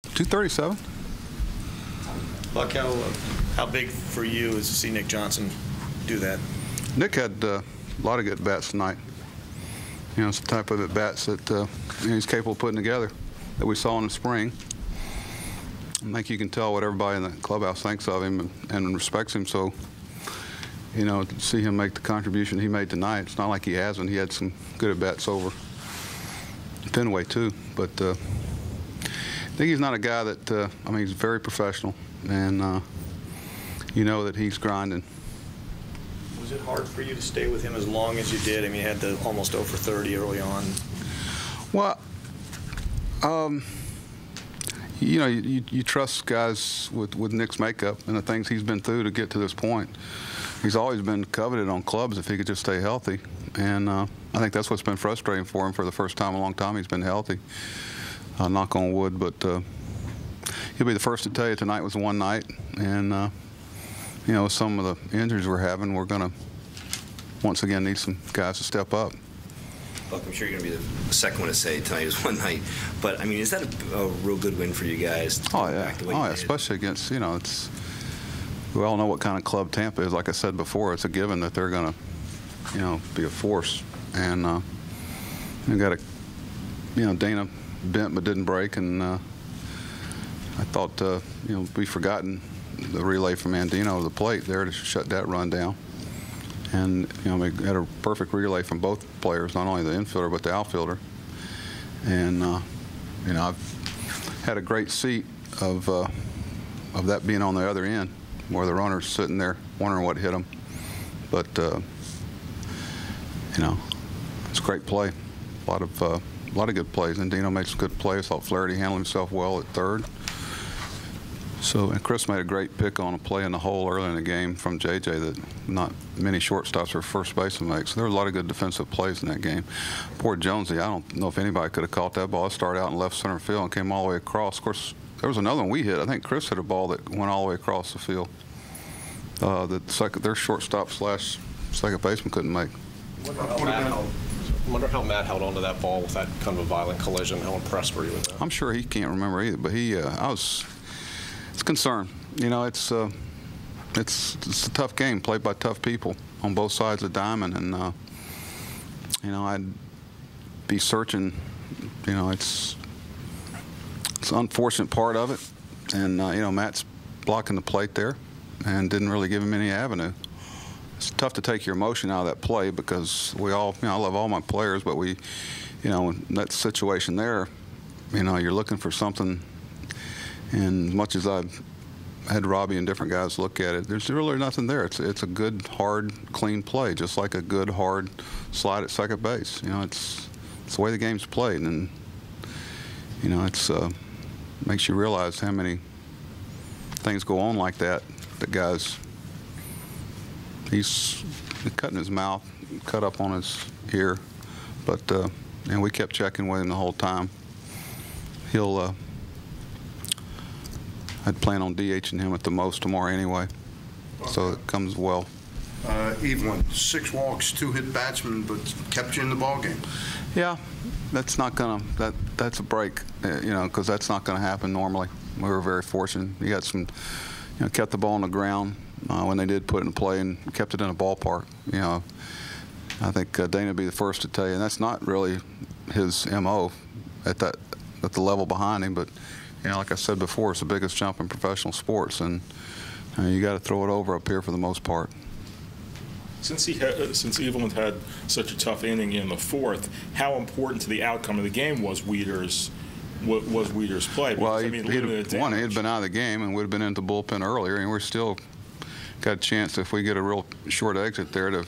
237. Buck, how big for you is to see Nick Johnson do that? Nick had a lot of good bats tonight. You know, it's the type of at-bats that he's capable of putting together that we saw in the spring. I think you can tell what everybody in the clubhouse thinks of him and respects him. So, you know, to see him make the contribution he made tonight, it's not like he hasn't. He had some good at-bats over Fenway, too. But I think he's not a guy that, I mean, he's very professional. And you know that he's grinding. Was it hard for you to stay with him as long as you did? I mean, you had the almost 0 for 30 early on. Well, you know, you trust guys with Nick's makeup and the things he's been through to get to this point. He's always been coveted on clubs if he could just stay healthy. And I think that's what's been frustrating for him for the first time in a long time. He's been healthy. Knock on wood, but he'll be the first to tell you tonight was one night. And, you know, some of the injuries we're having, we're going to, once again, need some guys to step up. Buck, I'm sure you're going to be the second one to say tonight was one night. But, I mean, is that a real good win for you guys? Oh, yeah. Oh, yeah, especially against, you know, it's, we all know what kind of club Tampa is. Like I said before, it's a given that they're going to, you know, be a force. And we got a, you know, Dana bent but didn't break. And I thought, you know, we've forgotten the relay from Andino to the plate there to shut that run down. And, you know, we had a perfect relay from both players, not only the infielder but the outfielder. And, you know, I've had a great seat of that being on the other end, where the runner's sitting there wondering what hit him. But, you know, it's a great play. A lot of good plays. And Dino made some good plays. I thought Flaherty handled himself well at third. So, and Chris made a great pick on a play in the hole early in the game from JJ that not many shortstops or first baseman make. So there were a lot of good defensive plays in that game. Poor Jonesy, I don't know if anybody could have caught that ball. It started out in left center field and came all the way across. Of course, there was another one we hit. I think Chris hit a ball that went all the way across the field. Their shortstop slash second baseman couldn't make. I wonder how Matt held on to that ball with that kind of a violent collision. How impressed were you with that? I'm sure he can't remember either, but it's concern. You know, it's a tough game played by tough people on both sides of the diamond, and you know, I'd be searching. You know, it's an unfortunate part of it, and you know, Matt's blocking the plate there, and didn't really give him any avenue. It's tough to take your emotion out of that play because we all, you know, I love all my players, but we, you know, in that situation there, you know, you're looking for something. And as much as I've had Robbie and different guys look at it, there's really nothing there. It's a good, hard, clean play, just like a good, hard slide at second base. You know, it's the way the game's played, and you know, it's makes you realize how many things go on like that. The guys, he's cutting his mouth, cut up on his ear, but and we kept checking with him the whole time. He'll. I'd plan on DHing him at the most tomorrow anyway, so it comes well. Evelyn, 6 walks, 2 hit batsmen, but kept you in the ball game. Yeah, that's not gonna. That's a break, you know, because that's not going to happen normally. We were very fortunate. You got some, you know, kept the ball on the ground when they did put it in play and kept it in a ballpark. You know, I think Dana would be the first to tell you, and that's not really his MO at the level behind him, but. You know, like I said before, it's the biggest jump in professional sports, and you got to throw it over up here for the most part. Since Evelyn had such a tough inning in the 4th, how important to the outcome of the game was Wieder's play? Because, Well, I mean, he had been out of the game and would have been into the bullpen earlier, and we're still got a chance if we get a real short exit there to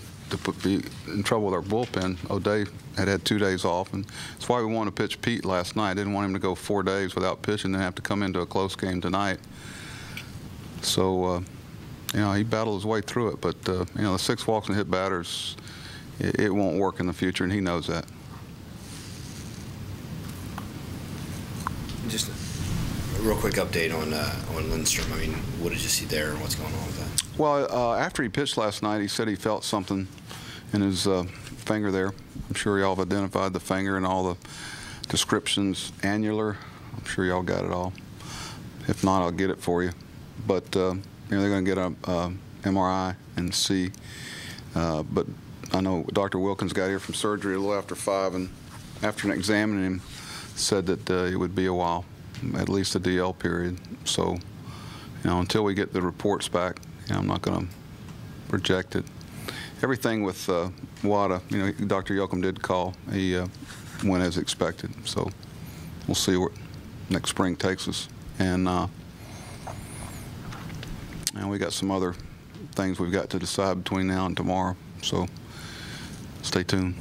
be in trouble with our bullpen. O'Day had 2 days off, and that's why we wanted to pitch Pete last night. Didn't want him to go 4 days without pitching and have to come into a close game tonight. So, you know, he battled his way through it, but you know, the 6 walks and hit batters, it won't work in the future, and he knows that. Just a real quick update on Lindstrom. I mean, what did you see there, and what's going on with that? Well, after he pitched last night, he said he felt something in his finger there. I'm sure y'all have identified the finger and all the descriptions. Annular. I'm sure y'all got it all. If not, I'll get it for you. But you know, they're going to get a MRI and see. But I know Dr. Wilkins got here from surgery a little after 5, and after examining him, said that it would be a while, at least a DL period. So, you know, until we get the reports back, you know, I'm not going to project it. Everything with Wada, you know, Dr. Yoakum did call. He went as expected. So we'll see what next spring takes us. And we got some other things we've got to decide between now and tomorrow. So stay tuned.